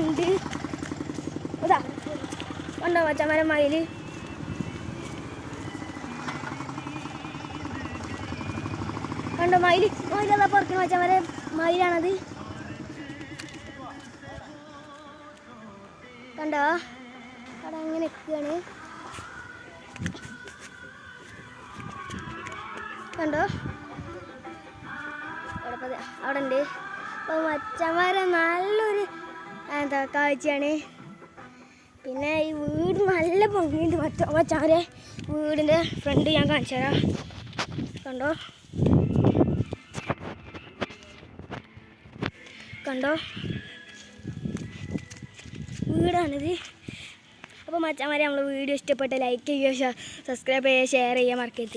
ഉണ്ട്. അതാ കണ്ടോ മച്ചാമാരെ മയിൽ. കണ്ടോ മയിലതാ പുറത്ത് മച്ചാമാരെ മയിലാണത്. കണ്ടോ അവിടെ അങ്ങനെ നിൽക്കുകയാണ്. കണ്ടോ അവിടെ ഉണ്ട്. അപ്പോൾ മച്ചന്മാരെ നല്ലൊരു കാഴ്ചയാണ്. പിന്നെ ഈ വീട് നല്ല ഭംഗിയുണ്ട് മച്ചന്മാരെ. വീടിൻ്റെ ഫ്രണ്ട് ഞാൻ കാണിച്ചു തരാം. കണ്ടോ കണ്ടോ വീടാണിത്. അപ്പോൾ മച്ചന്മാരെ നമ്മൾ വീഡിയോ ഇഷ്ടപ്പെട്ട ലൈക്ക് ചെയ്യുക, സബ്സ്ക്രൈബ് ചെയ്യുക, ഷെയർ ചെയ്യുക, മറക്കരുത്.